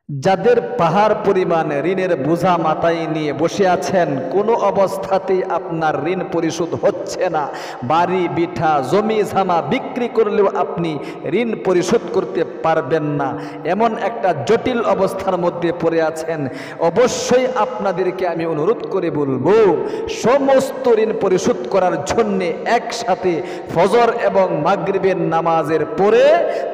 যাদের পাহাড় পরিমাণ ঋণের বোঝা মাথায় নিয়ে বসে আছেন, কোনো অবস্থাতেই আপনার ঋণ পরিশোধ হচ্ছে না, বাড়ি বিঠা জমি জামা বিক্রি করলেও আপনি ঋণ পরিশোধ করতে পারবেন না, এমন একটা জটিল অবস্থার মধ্যে পড়ে আছেন, অবশ্যই আপনাদেরকে আমি অনুরোধ করে বলবো, সমস্ত ঋণ পরিশোধ করার জন্যে একসাথে ফজর এবং মাগরিবের নামাজের পরে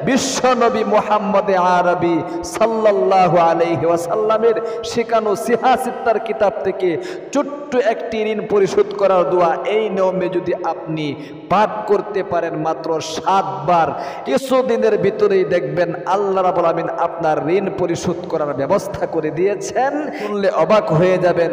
বিশ্বনবী মুহাম্মদ আরবি সাল্লাল্লাহু আলাইহি ওয়াসাল্লামের শেখানো সিহাসিত্তার কিতাব থেকে ছোট্ট একটি ঋণ পরিশোধ করার দোয়া, এই নিয়মে যদি আপনি পাঠ করতে পারেন মাত্র 7 বার, কিছুদিনের ভিতরেই দেখবেন আল্লাহ রাব্বুল আমিন আপনার ঋণ পরিশোধ করার ব্যবস্থা করে দিয়েছেন। শুনলে অবাক হয়ে যাবেন,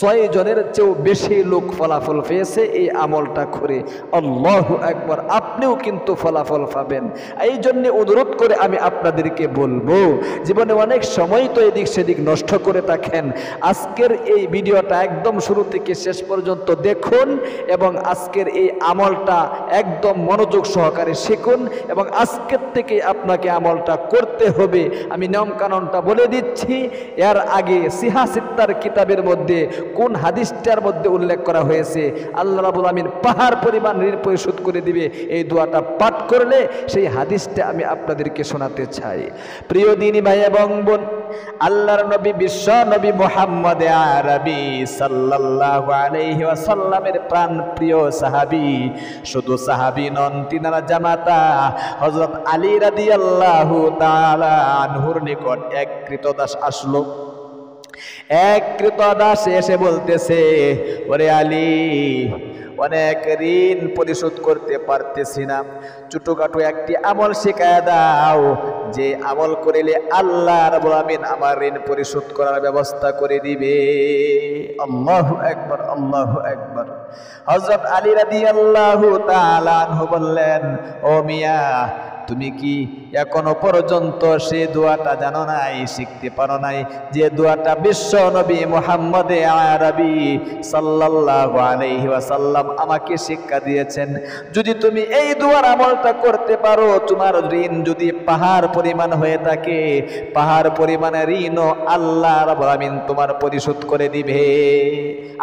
6 জনের চেয়েও বেশি লোক ফলাফল পেয়েছে এই আমলটা করে। আল্লাহু আকবার। আপনিও কিন্তু ফলাফল পাবেন। এই জন্য অনুরোধ করে আমি আপনাদেরকে বলবো, জীবনে অনেক সময় তো এদিক সেদিক নষ্ট করে থাকেন, আজকের এই ভিডিওটা একদম শুরু থেকে শেষ পর্যন্ত দেখুন এবং আজকের এই আমলটা একদম মনোযোগ সহকারে শিখুন এবং আজকের থেকে আপনাকে আমলটা করতে হবে। আমি নিয়ম কানুনটা বলে দিচ্ছি। এর আগে সিহাসিত্তার কিতাবের মধ্যে কোন হাদিসটার মধ্যে উল্লেখ করা হয়েছে আল্লাহ রাব্বুল আমিন পাহাড় পরিমাণ ঋণ পরিশোধ করে দিবে, এই দোয়াটা পাঠ করলে সেই হাদিসটা আমি আপনাদেরকে শোনাতে চাই। প্রিয় দিনী ভাই এবং বোন, আল্লাহর নবী বিশ্ব নবী মুহাম্মদ আরবি সাল্লাল্লাহু আলাইহি ওয়াসাল্লামের প্রাণ প্রিয় সাহাবী, শুধু সাহাবী নন, তিনারা জামাতা হযরত আলী রাদিয়াল্লাহু তাআলা আনহুর নিকট এক কৃতদাস আসলো। এক কৃতদাস এসে বলতেছে, ওরে আলী, অনেক ঋণ পরিশোধ করতে পারতেছি না, ছোটখাটো একটি আমল শিখায় দাও, যে আমল করিলে আল্লাহ রাব্বুল আমিন আমার ঋণ পরিশোধ করার ব্যবস্থা করে দিবে। আল্লাহু আকবার, আল্লাহু আকবার। হযরত আলী রাদিয়াল্লাহু তাআলা আনহু বললেন, ও মিয়া, তুমি কি এখনো পর্যন্ত সে দোয়াটা জানো নাই, শিখতে পারো নাই, যে দোয়াটা বিশ্ব নবী মুহাম্মদ আরবি সাল্লাল্লাহু আলাইহি ওয়াসাল্লাম আমাকে শিক্ষা দিয়েছেন? যদি তুমি এই দোয়ার আমলটা করতে পারো, তোমার ঋণ যদি পাহাড় পরিমাণ হয়ে থাকে, পাহাড় পরিমাণে ঋণও আল্লাহ রাব্বুল আমিন তোমার পরিশোধ করে দিবে।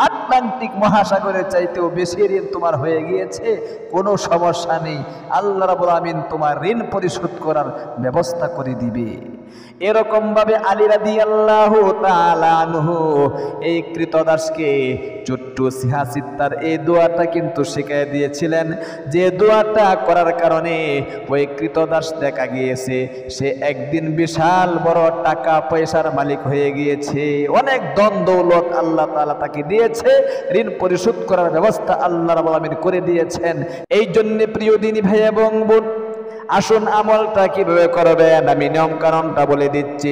আটলান্টিক মহাসাগরের চাইতেও বেশি ঋণ তোমার হয়ে গিয়েছে, কোনো সমস্যা নেই, আল্লাহ রাব্বুল আমিন তোমার ঋণ পরিশোধ করার ব্যবস্থা করে দিবে। এরকম ভাবে আলী রাদিয়াল্লাহু তাআলা আনহু এই কৃতদাসকে ছোট্ট সিহাসিত্তার এই দোয়াটা কিন্তু শিখিয়ে দিয়েছিলেন, যে দোয়াটা করার কারণে ওই কৃতদাস দেখা গিয়েছে সে একদিন বিশাল বড় টাকা পয়সার মালিক হয়ে গিয়েছে, অনেক ধন দৌলত আল্লাহ তাআলা তাকে দিয়েছে, ঋণ পরিশোধ করার ব্যবস্থা আল্লাহ রাব্বুল আমিন করে দিয়েছেন। এই জন্য প্রিয় দিনী ভাই এবং বোন, আসুন আমলটা কিভাবে করবেন আমি নিয়ম কানুনটা বলে দিচ্ছি।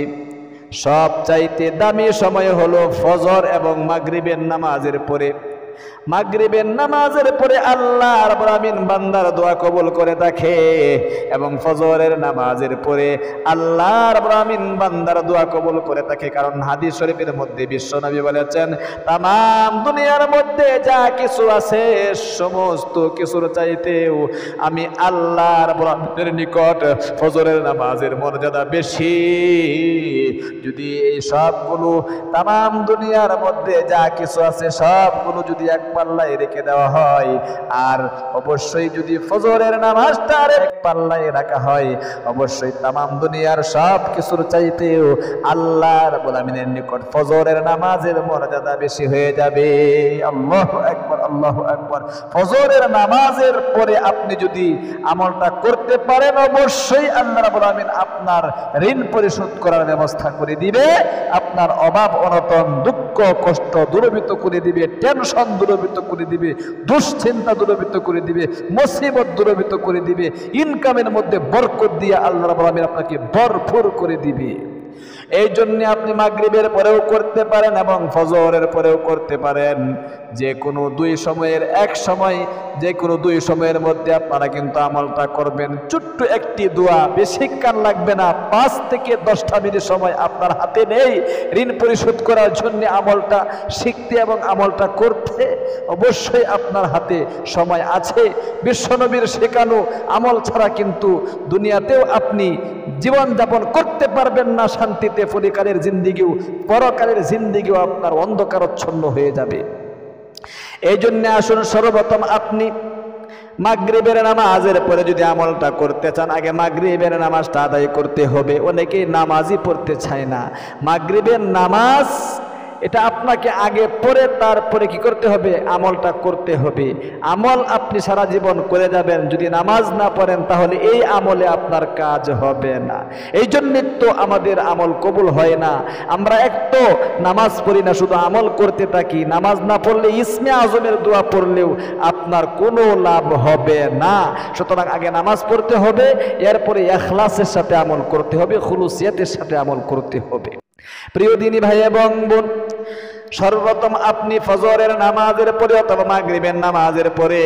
সব চাইতে দামি সময় হলো ফজর এবং মাগরিবের নামাজের পরে। মাগরিবের নামাজের পরে আল্লাহ রাব্বুল আমিন বান্দার দোয়া কবুল করে থাকে এবং ফজরের নামাজের পরে আল্লাহ রাব্বুল আমিন বান্দার দোয়া কবুল করে থাকে। কারণ হাদিস শরীফের মধ্যে বিশ্বনবী বলেছেন, তামাম দুনিয়ার মধ্যে যা কিছু আছে সমস্ত কিছুর চাইতেও আমি আল্লাহ রাব্বুল আমিনের নিকট ফজরের নামাজের মর্যাদা বেশি। যদি এই সবগুলো তামাম দুনিয়ার মধ্যে যা কিছু আছে সবগুলো যদি এক পাল্লায় রেখে দেওয়া হয়, আর অবশ্যই যদি ফজরের নামাজটা এক পাল্লায় রাখা হয়, অবশ্যই তামাম দুনিয়ার সব কিছুর চাইতেও আল্লাহ রাব্বুল আমিনের নিকট ফজরের নামাজের মর্যাদা বেশি হয়ে যাবে। আল্লাহু আকবার, আল্লাহু আকবার। ফজরের নামাজের পরে আপনি যদি আমলটা করতে পারেন, অবশ্যই আল্লাহ রাব্বুল আমিন আপনার ঋণ পরিশোধ করার ব্যবস্থা করে দিবে, আপনার অভাব অনটন দুঃখ কষ্ট দূরীভূত করে দিবে, টেনশন দূরীভূত করে দিবে, দুশ্চিন্তা দূরীভূত করে দিবে, মুসিবত দূরীভূত করে দিবে, ইনকামের মধ্যে বরকত দিয়ে আল্লাহ রাব্বুল আমিন আপনাকে ভরপুর করে দিবে। এই জন্য আপনি মাগরিবের পরেও করতে পারেন এবং ফজরের পরেও করতে পারেন, যে কোনো দুই সময়ের এক সময়, যে কোনো দুই সময়ের মধ্যে আপনারা কিন্তু আমলটা করবেন। ছোট্ট একটি দোয়া, বেশিক্ষণ লাগবে না, 5 থেকে 10টা মিনিট সময় আপনার হাতে নেই ঋণ পরিশোধ করার জন্য আমলটা শিখতে এবং আমলটা করতে। অবশ্যই আপনার হাতে সময় আছে। বিশ্বনবীর শেখানো আমল ছাড়া কিন্তু দুনিয়াতেও আপনি জীবন যাপন করতে পারবেন না শান্তিতে, পরিকালের জিন্দিগিও পরকালের জিন্দিগিও আপনার অন্ধকারচ্ছন্ন হয়ে যাবে। এই জন্য আসুন সর্বপ্রথম আপনি মাগরিবের নামাজের পরে যদি আমলটা করতে চান, আগে মাগরিবের নামাজটা আদায় করতে হবে। অনেকেই নামাজই পড়তে চায় না। মাগরিবের নামাজ এটা আপনাকে আগে পড়ে তারপরে কি করতে হবে? আমলটা করতে হবে। আমল আপনি সারা জীবন করে যাবেন, যদি নামাজ না পড়েন তাহলে এই আমলে আপনার কাজ হবে না। এই জন্যই তো আমাদের আমল কবুল হয় না। আমরা একটু নামাজ পড়ি না, শুধু আমল করতে থাকি। নামাজ না পড়লে ইসমে আজমের দোয়া পড়লেও আপনার কোনো লাভ হবে না। সুতরাং আগে নামাজ পড়তে হবে, এরপরে ইখলাসের সাথে আমল করতে হবে, খুলুসিয়াতের সাথে আমল করতে হবে। প্রিয় দিনী ভাই এবং বোন, সর্বপ্রথম আপনি ফজরের নামাজের পরে অথবা মাগরিবের নামাজের পরে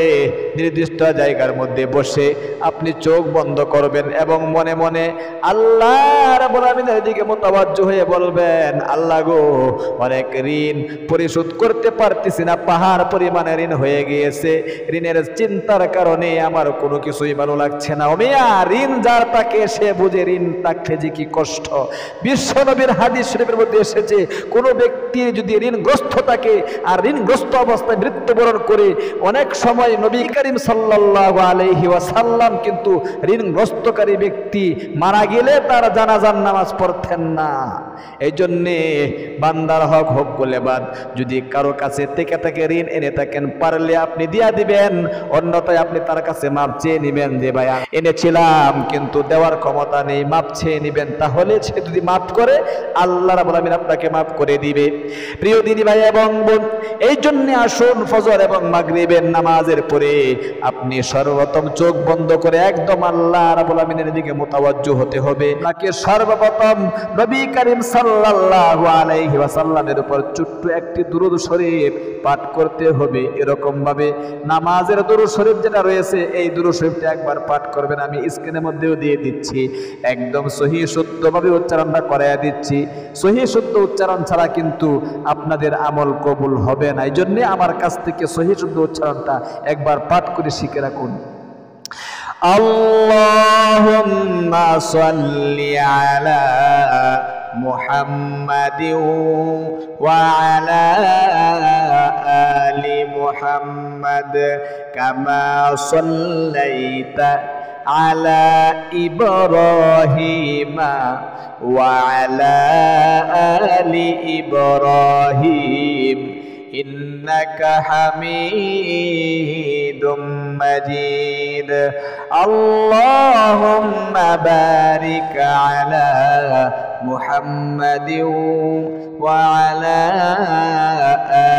নির্দিষ্ট জায়গার মধ্যে বসে আপনি চোখ বন্ধ করবেন এবং মনে মনে আল্লাহ রাব্বুল আমিনের দিকে মুতাওয়াজ্জু হয়ে বলবেন, আল্লাহ গো, অনেক ঋণ পরিশোধ করতে পারতেছি না, পাহাড় পরিমাণে ঋণ হয়ে গিয়েছে। ঋণের চিন্তার কারণে আমার কোনো কিছুই ভালো লাগছে না। ওমিয়া, ঋণ যার তাকে সে বুঝে ঋণ থাকলে যে কি কষ্ট। বিশ্বনবীর হাদিস শরীফের মধ্যে এসেছে, কোনো ব্যক্তির যদি ঋণগ্রস্ত থাকে আর ঋণগ্রস্ত অবস্থায় মৃত্যুবরণ করে, অনেক সময় নবী করিম সাল্লাল্লাহু আলাইহি ওয়াসাল্লাম কিন্তু ঋণগ্রস্তকারী ব্যক্তি মারা গেলে তার জানাজার নামাজ পড়তেন না। এই জন্যে বান্দার হক হক বলে বাদ, যদি কারো কাছে থেকে থেকে ঋণ এনে থাকেন, পারলে আপনি দিয়া দিবেন, অন্যথায় আপনি তার কাছে মাপ চেয়ে নিবেন যে ভাই এনেছিলাম কিন্তু দেওয়ার ক্ষমতা নেই, মাপ চেয়ে নিবেন। তাহলে সে যদি মাপ করে, আল্লাহ রাব্বুল আমিন আপনাকে মাপ করে দিবে। প্রিয় দিনী ভাই এবং বোন, এই জন্য আসুন ফজর এবং মাগরিবের নামাজের পরে আপনি সর্বপ্রথম চোখ বন্ধ করে একদম আল্লাহ রাব্বুল আমিনের দিকে মুতাওয়াজ্জু হতে হবে। আপনাকে সর্বপ্রথম নবী করিম সাল্লাল্লাহু আলাইহি ওয়াসাল্লামের উপর ছোট্ট একটি দুরূদ শরীফ পাঠ করতে হবে। এরকম ভাবে নামাজের দুরূদ শরীফ যেটা রয়েছে, এই দুরূদ শরীফটা একবার পাঠ করবেন। আমি স্ক্রিনের মধ্যেও দিয়ে দিচ্ছি, একদম সহিহ শুদ্ধভাবে উচ্চারণটা করাইয়া দিচ্ছি। সহিহ শুদ্ধ উচ্চারণ ছাড়া কিন্তু আপনাদের আমল কবুল হবে না। এই জন্য আমার কাছ থেকে সহিহ শুদ্ধ উচ্চারণটা একবার পাঠ করে শিখে রাখুন। আল্লাহুম্মা সাল্লি আলা মুহাম্মাদিন ওয়া আলা আলি মুহাম্মাদ কামা সাল্লাইতা আলা ইব্রাহিমা ওয়া আলা আলি ইব্রাহিম ইন্নাকা হামিদুম মাজিদ। আল্লাহুম্মা বারিক আলা মুহাম্মাদিন ওয়া আলা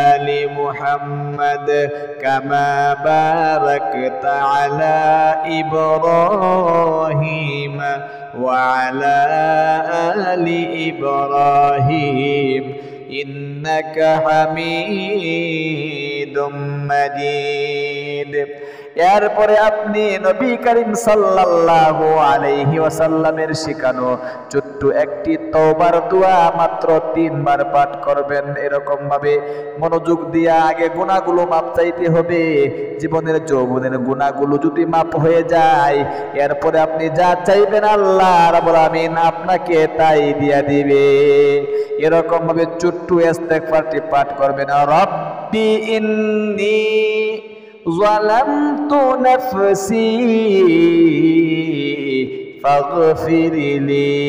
আলি মুহাম্মাদ কামা বারাকতা আলা ইব্রাহিম ওয়া আলা আলি ইব্রাহিম ইন্নাকা হামিদুম মাজিদ। এরপরে আপনি নবী করিম সাল্লাল্লাহু আলাইহি ওয়াসাল্লামের শেখানো ছোট্ট একটি তওবার দোয়া মাত্র 3 বার পাঠ করবেন। এরকম ভাবে মনোযোগ দিয়ে আগে গুনাহগুলো মাপ চাইতে হবে। জীবনের যৌবনের গুনাহগুলো যদি মাপ হয়ে যায়, এরপরে আপনি যা চাইবেন আল্লাহ রাব্বুল আমিন আপনাকে তাই দিয়া দিবে। এরকম ভাবে ছোট্ট ইস্তেগফারটি পাঠ করবেন। রব্বি ইন্নী ظلمت نفسي فاغفر لي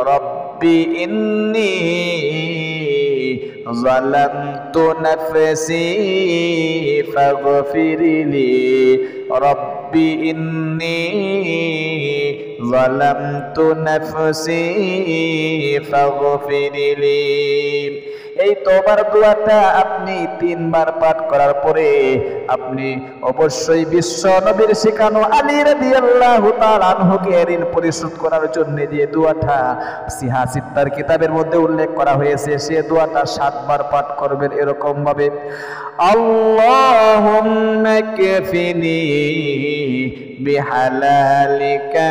ربي إني ظلمت نفسي فاغفر لي ربي إني ظلمت نفسي فاغفر لي। এই তওবার দোয়াটা আপনি 3 বার পাঠ করার পরে আপনি অবশ্যই বিশ্ব নবীর শেখানো আলী রাদিয়াল্লাহু তাআলা আনহুকে ঋণ পরিশোধ করার জন্য যে দোয়াটা সিহা সিত্তার কিতাবের মধ্যে উল্লেখ করা হয়েছে, সে দোয়াটা 7 বার পাঠ করবেন। এরকম ভাবে আল্লাহুম্মা কাফিনি বিহালালিকা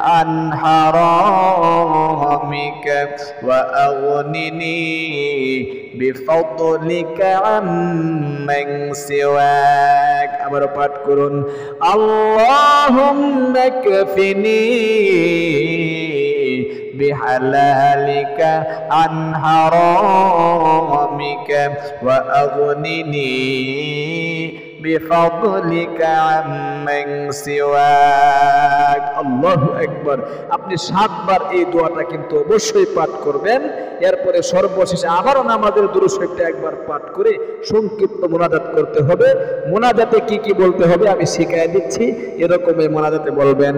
عن حرامك وأغنني بفضلك عمن سواك আবার পাঠ করুন اللهم اكفني بحلالك عن حرامك وأغنني بفضلك عمن سواك আল্লাহু আকবার। আপনি 7 বার এই দোয়াটা কিন্তু অবশ্যই পাঠ করবেন। এরপরে সর্বশেষে আবারও নামাজের দুরূদ শরীফটা একবার পাঠ করে সংক্ষিপ্ত মুনাজাত করতে হবে। মুনাজাতে কি কি বলতে হবে আমি শিখিয়ে দিচ্ছি। এরকমই মুনাজাতে বলবেন,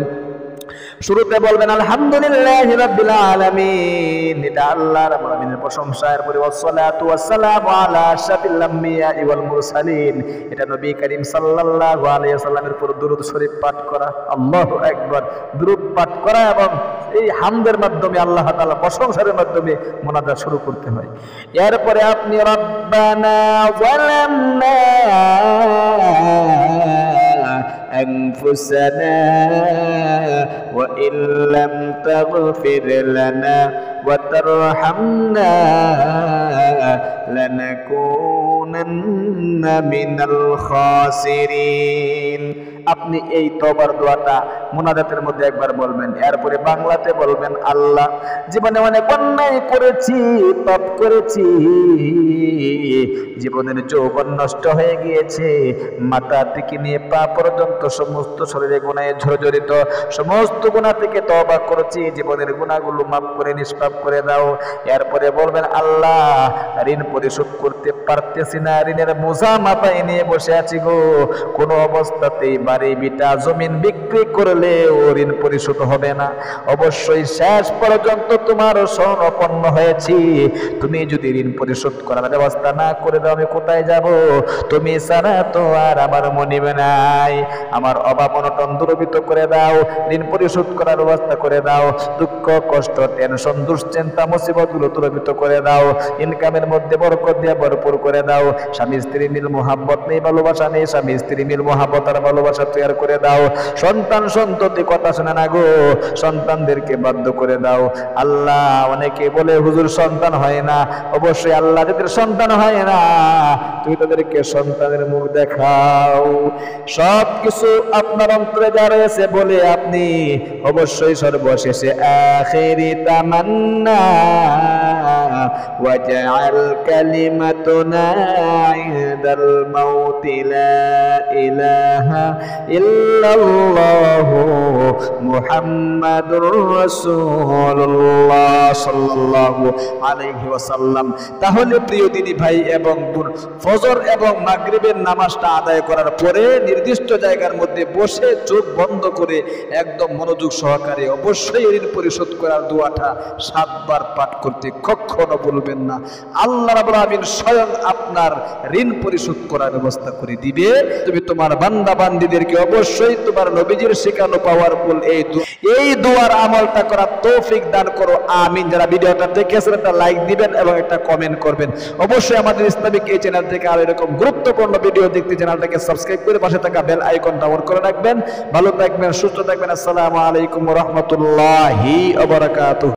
শুরুতে বলবেন আলহামদুলিল্লাহি রাব্বিল আলামিন, এটা আল্লাহ রাব্বুল আলামিনের প্রশংসা। এরপরে ওয়াসসালাতু ওয়াসসালামু আলা আশরাফিল আম্বিয়া ওয়াল মুরসালিন, এটা নবী করিম সাল্লাল্লাহু আলাইহি ওয়াসাল্লামের উপর দুরূদ শরীফ পাঠ করা। আল্লাহু আকবার। দুরূদ পাঠ করা এবং এই হামদের মাধ্যমে আল্লাহ তাআলা প্রশংসার মাধ্যমে মুনাজাত শুরু করতে হয়। এরপরে আপনি রব্বানা যালামনা أنفسنا وإن لم تغفر لنا وترحمنا لنكونن من الخاسرين। আপনি এই তওবার দোয়াটা মুনাজাতের মধ্যে একবার বলবেন। এরপরে বাংলাতে বলবেন আল্লাহ জীবনে অনেক অন্যায় করেছি, পাপ করেছি, জীবনের যৌবন নষ্ট হয়ে গিয়েছে, মাথা থেকে নিয়ে পা পর্যন্ত সমস্ত শরীরে গুনাহে জর্জরিত, সমস্ত গুনাহ থেকে তওবা করেছি, জীবনের গুনাহগুলো মাফ করে নিষ্পাপ করে দাও। এরপরে বলবেন আল্লাহ ঋণ পরিশোধ করতে পারতেছি না, ঋণের বোঝা মাথায় নিয়ে বসে আছি গো, কোনো অবস্থাতেই বাড়ি বিটা জমিন বিক্রি করলে ও ঋণ পরিশোধ হবে না, অবশ্যই শেষ পর্যন্ত তোমার শরণাপন্ন হয়েছি। তুমি যদি ঋণ পরিশোধ করার ব্যবস্থা না করে দাও আমি কোথায় যাব? তুমি ছাড়া তো আর আমার মনিবে নাই। আমার অভাব অনটন দূরীভূত করে দাও, ঋণ পরিশোধ করার ব্যবস্থা করে দাও, দুঃখ কষ্ট টেনশন দুশ্চিন্তা মুসিবতগুলো দূরীভূত করে দাও, ইনকামের মধ্যে বরকত দিয়ে ভরপুর করে দাও, স্বামী স্ত্রী মিল মোহাব্বত নেই, ভালোবাসা নেই, স্বামী স্ত্রী মিল মোহাব্বত আর ভালোবাসা তৈরি করে দাও। সন্তান সন্ততি কথা শোনে না গো, সন্তানদেরকে বাধ্য করে দাও। আল্লাহ অনেকে বলে হুজুর সন্তান হয় না, অবশ্যই আল্লাহ যাদের সন্তান হয় না তুমি তাদেরকে সন্তানের মুখ দেখাও। সব কিছু আপনার অন্তরে যা রয়েছে বলে আপনি অবশ্যই সর্বশেষে আখিরি তামান্না ওয়াজআল কালিমাতুনা ইনদাল মাউতি লা ইলাহা ইল্লাল্লাহু মুহাম্মাদুর রাসূলুল্লাহ সাল্লাল্লাহু আলাইহি ওয়াসাল্লাম। তাহলে প্রিয় দিনী ভাই এবং বোন, ফজর এবং মাগরিবের নামাজটা আদায় করার পরে নির্দিষ্ট জায়গার মধ্যে বসে চোখ বন্ধ করে একদম মনোযোগ সহকারে অবশ্যই ঋণ পরিশোধ করার দোয়াটা 7 বার পাঠ করতে কখনো ভুলবেন না। আল্লাহ রাব্বুল আলামিন স্বয়ং আপনার ঋণ পরিশোধ করার ব্যবস্থা করে দিবে। তুমি তোমার বান্দা বান্দীদেরকে অবশ্যই তোমার নবীজির শেখানো পাওয়ারফুল এই দোয়ার আমলটা করার তৌফিক দান করো, আমিন। যারা ভিডিওটা দেখেছেন একটা লাইক দিবেন এবং একটা কমেন্ট করবেন। অবশ্যই আমাদের ইসলামিক এই চ্যানেল থেকে আরো এরকম গুরুত্বপূর্ণ ভিডিও দেখতে চ্যানেলটাকে সাবস্ক্রাইব করে পাশে থাকা বেল আইকনটা অন করে রাখবেন। ভালো থাকবেন, সুস্থ থাকবেন। আসসালামু আলাইকুম ওয়া রাহমাতুল্লাহি ওয়া বারাকাতুহু।